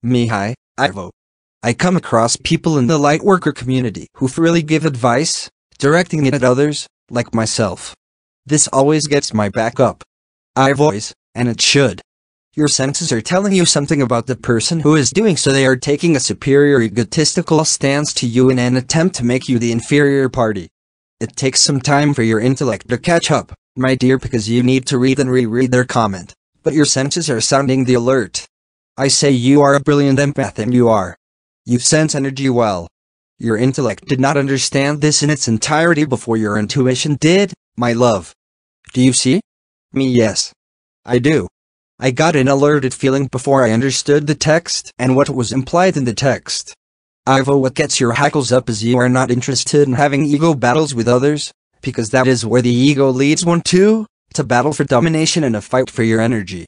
Hi, Ivo. I come across people in the lightworker community who freely give advice, directing it at others, like myself. This always gets my back up. Ivo's, and it should. Your senses are telling you something about the person who is doing so. They are taking a superior egotistical stance to you in an attempt to make you the inferior party. It takes some time for your intellect to catch up, my dear, because you need to read and reread their comment, but your senses are sounding the alert. I say you are a brilliant empath, and you are. You sense energy well. Your intellect did not understand this in its entirety before your intuition did, my love. Do you see? Me, yes. I do. I got an alerted feeling before I understood the text and what was implied in the text. Ivo, what gets your hackles up is you are not interested in having ego battles with others, because that is where the ego leads one to battle for domination and a fight for your energy.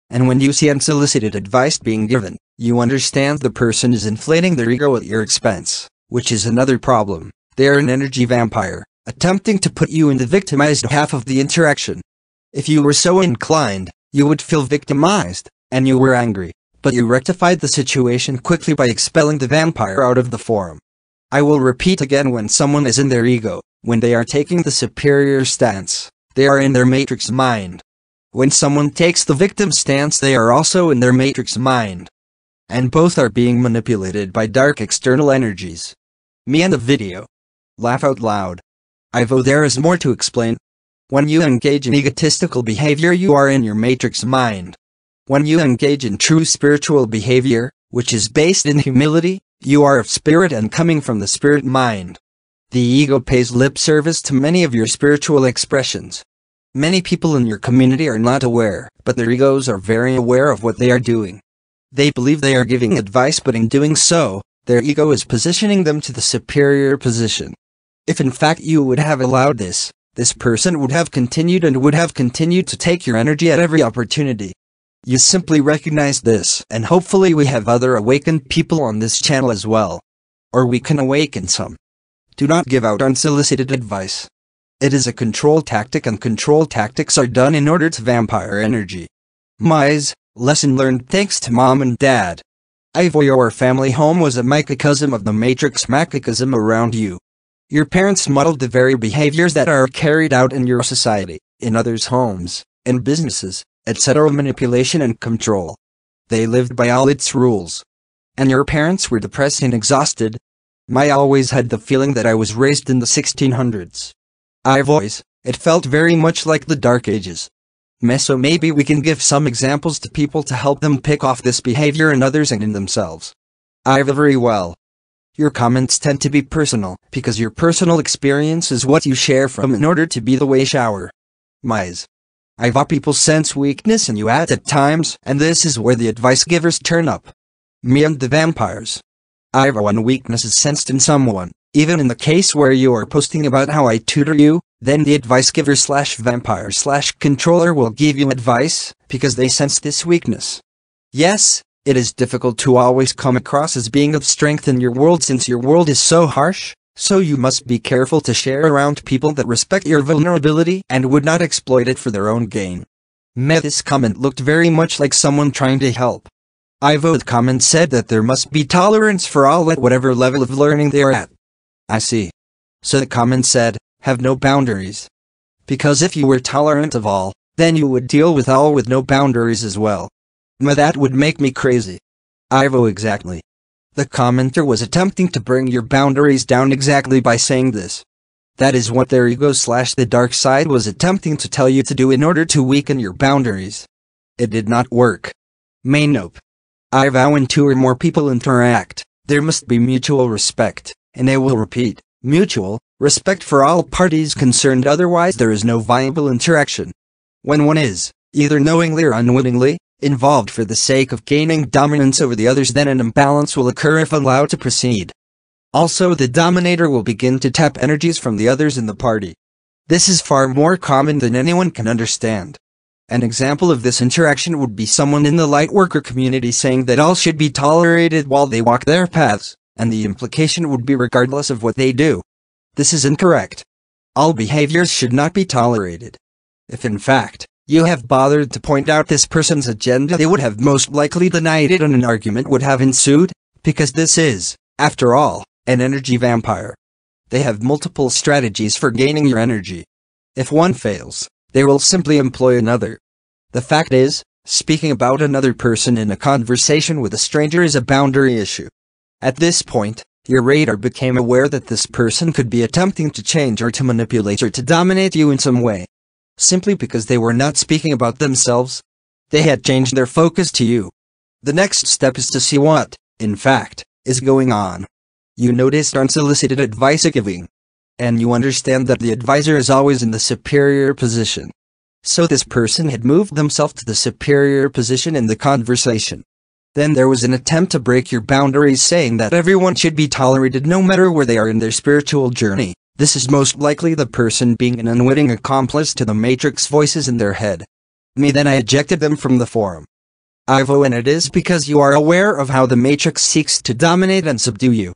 And when you see unsolicited advice being given, you understand the person is inflating their ego at your expense, which is another problem. They are an energy vampire, attempting to put you in the victimized half of the interaction. If you were so inclined, you would feel victimized, and you were angry, but you rectified the situation quickly by expelling the vampire out of the forum. I will repeat again, when someone is in their ego, when they are taking the superior stance, they are in their matrix mind. When someone takes the victim stance, they are also in their matrix mind. And both are being manipulated by dark external energies. Me and the video. Laugh out loud. Ivo, there is more to explain. When you engage in egotistical behavior, you are in your matrix mind. When you engage in true spiritual behavior, which is based in humility, you are of spirit and coming from the spirit mind. The ego pays lip service to many of your spiritual expressions. Many people in your community are not aware, but their egos are very aware of what they are doing. They believe they are giving advice, but in doing so, their ego is positioning them to the superior position. If in fact you would have allowed this person would have continued to take your energy at every opportunity. You simply recognize this, and hopefully we have other awakened people on this channel as well. Or we can awaken some. Do not give out unsolicited advice. It is a control tactic, and control tactics are done in order to vampire energy. Lesson learned thanks to mom and dad. Ivo, your family home was a microcosm of the matrix macrocosm around you. Your parents modeled the very behaviors that are carried out in your society, in others' homes, in businesses, etc. Manipulation and control. They lived by all its rules. And your parents were depressed and exhausted. I always had the feeling that I was raised in the 1600s. Ivo's, it felt very much like the Dark Ages. So maybe we can give some examples to people to help them pick off this behavior in others and in themselves. Ivo, very well. Your comments tend to be personal, because your personal experience is what you share from in order to be the way shower. Ivo, people sense weakness in you at times, and this is where the advice givers turn up. Me and the vampires. Ivo, when weakness is sensed in someone, even in the case where you are posting about how I tutor you, then the advice giver / vampire / controller will give you advice, because they sense this weakness. Yes, it is difficult to always come across as being of strength in your world, since your world is so harsh, so you must be careful to share around people that respect your vulnerability and would not exploit it for their own gain. This comment looked very much like someone trying to help. Ivo's comment said that there must be tolerance for all at whatever level of learning they are at. I see. So the comment said, have no boundaries. Because if you were tolerant of all, then you would deal with all with no boundaries as well. That would make me crazy. Ivo, exactly. The commenter was attempting to bring your boundaries down exactly by saying this. That is what their ego / the dark side was attempting to tell you to do in order to weaken your boundaries. It did not work. Nope. Ivo, when two or more people interact, there must be mutual respect, and I will repeat, mutual respect for all parties concerned, otherwise there is no viable interaction. When one is, either knowingly or unwittingly, involved for the sake of gaining dominance over the others, then an imbalance will occur if allowed to proceed. Also, the dominator will begin to tap energies from the others in the party. This is far more common than anyone can understand. An example of this interaction would be someone in the lightworker community saying that all should be tolerated while they walk their paths, and the implication would be regardless of what they do. This is incorrect. All behaviors should not be tolerated. If in fact, You have bothered to point out this person's agenda, they would have most likely denied it and an argument would have ensued, because this is, after all, an energy vampire. They have multiple strategies for gaining your energy. If one fails, they will simply employ another. The fact is, speaking about another person in a conversation with a stranger is a boundary issue. At this point, your radar became aware that this person could be attempting to change or to manipulate or to dominate you in some way. Simply because they were not speaking about themselves, they had changed their focus to you. The next step is to see what, in fact, is going on. You noticed unsolicited advice giving. And you understand that the advisor is always in the superior position. So this person had moved themselves to the superior position in the conversation. Then there was an attempt to break your boundaries, saying that everyone should be tolerated no matter where they are in their spiritual journey. This is most likely the person being an unwitting accomplice to the Matrix voices in their head. Then I ejected them from the forum. Ivo, and it is because you are aware of how the Matrix seeks to dominate and subdue you.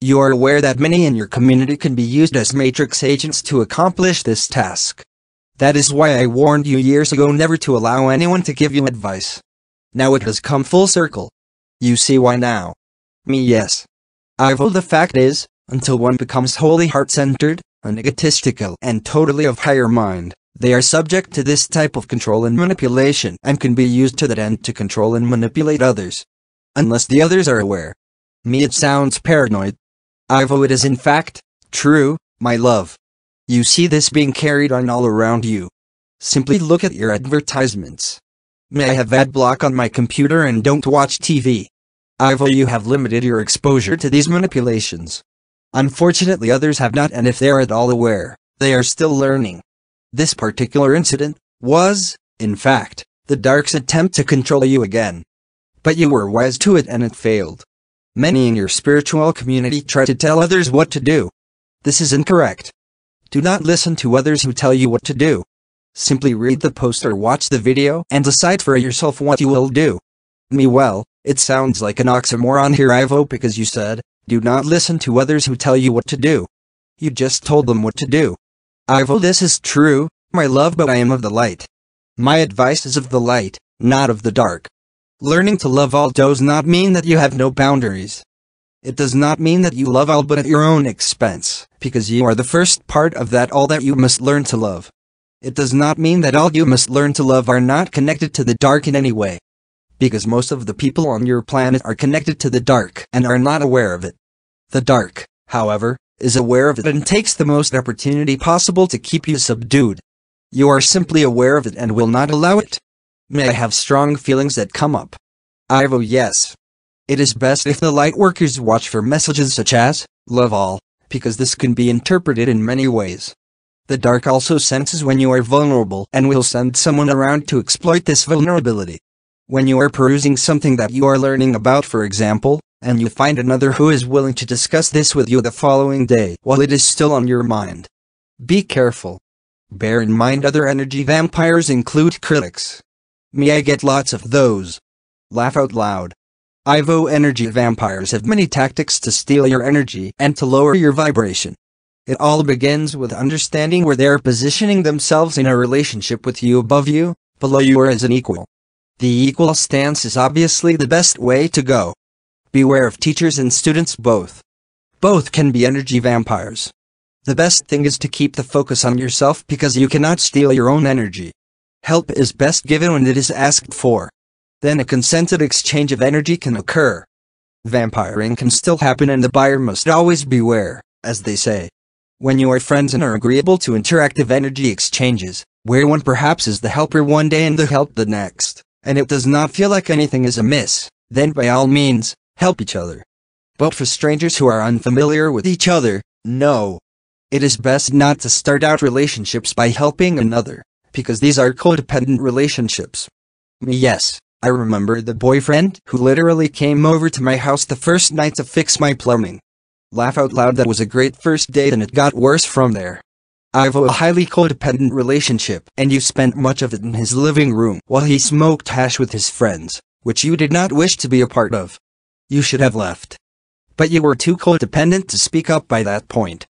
You are aware that many in your community can be used as Matrix agents to accomplish this task. That is why I warned you years ago never to allow anyone to give you advice. Now it has come full circle. You see why now? Yes. Ivo, the fact is, until one becomes wholly heart-centered, egotistical, and totally of higher mind, they are subject to this type of control and manipulation and can be used to that end to control and manipulate others. Unless the others are aware. It sounds paranoid. Ivo, it is in fact true, my love. You see this being carried on all around you. Simply look at your advertisements. I have ad block on my computer and don't watch TV. Ivo, you have limited your exposure to these manipulations. Unfortunately others have not, and if they are at all aware, they are still learning. This particular incident was, in fact, the Dark's attempt to control you again. But you were wise to it and it failed. Many in your spiritual community try to tell others what to do. This is incorrect. Do not listen to others who tell you what to do. Simply read the post or watch the video and decide for yourself what you will do. Well, it sounds like an oxymoron here, Ivo, because you said, do not listen to others who tell you what to do. You just told them what to do. Ivo, this is true, my love, but I am of the light. My advice is of the light, not of the dark. Learning to love all does not mean that you have no boundaries. It does not mean that you love all but at your own expense, because you are the first part of that all that you must learn to love. It does not mean that all you must learn to love are not connected to the dark in any way. Because most of the people on your planet are connected to the dark and are not aware of it. The dark, however, is aware of it and takes the most opportunity possible to keep you subdued. You are simply aware of it and will not allow it. I have strong feelings that come up. Ivo, yes. It is best if the lightworkers watch for messages such as, love all, because this can be interpreted in many ways. The dark also senses when you are vulnerable and will send someone around to exploit this vulnerability. When you are perusing something that you are learning about, for example, and you find another who is willing to discuss this with you the following day while it is still on your mind. Be careful. Bear in mind other energy vampires include critics. I get lots of those. Laugh out loud. Ivo, energy vampires have many tactics to steal your energy and to lower your vibration. It all begins with understanding where they are positioning themselves in a relationship with you, above you, below you, or as an equal. The equal stance is obviously the best way to go. Beware of teachers and students both. Both can be energy vampires. The best thing is to keep the focus on yourself because you cannot steal your own energy. Help is best given when it is asked for. Then a consented exchange of energy can occur. Vampiring can still happen and the buyer must always beware, as they say. When you are friends and are agreeable to interactive energy exchanges, where one perhaps is the helper one day and the help the next, and it does not feel like anything is amiss, then by all means, help each other. But for strangers who are unfamiliar with each other, no. It is best not to start out relationships by helping another, because these are codependent relationships. Yes, I remember the boyfriend who literally came over to my house the first night to fix my plumbing. Laugh out loud, that was a great first date and it got worse from there. I've a highly codependent relationship, and you spent much of it in his living room while he smoked hash with his friends, which you did not wish to be a part of. You should have left. But you were too codependent to speak up by that point.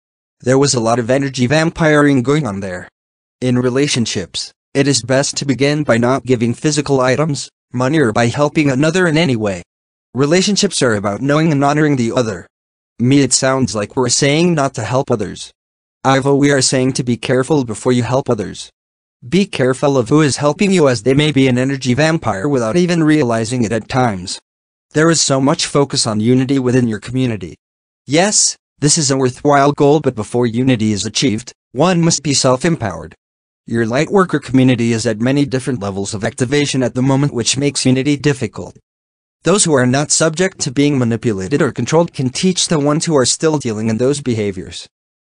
There was a lot of energy vampiring going on there. In relationships, It is best to begin by not giving physical items, money, or by helping another in any way. Relationships are about knowing and honoring the other. Me, it sounds like we're saying not to help others. Ivo, we are saying to be careful before you help others. Be careful of who is helping you, as they may be an energy vampire without even realizing it at times. There is so much focus on unity within your community. Yes, this is a worthwhile goal, but before unity is achieved, one must be self-empowered. Your lightworker community is at many different levels of activation at the moment, which makes unity difficult. Those who are not subject to being manipulated or controlled can teach the ones who are still dealing in those behaviors.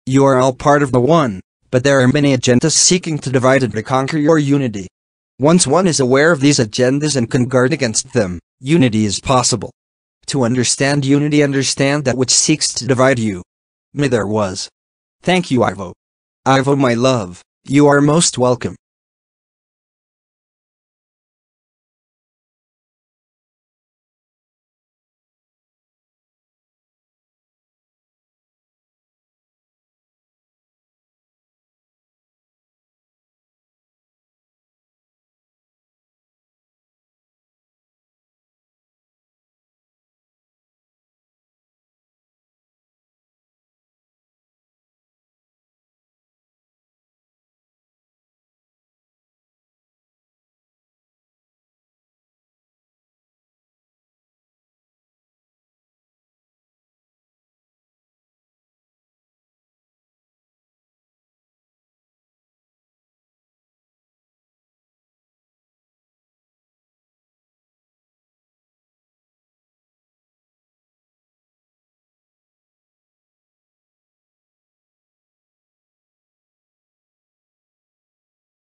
You are all part of the one, but there are many agendas seeking to divide and to conquer your unity. Once one is aware of these agendas and can guard against them, unity is possible. To understand unity, understand that which seeks to divide you. May there was. Thank you, Ivo. Ivo, my love, you are most welcome.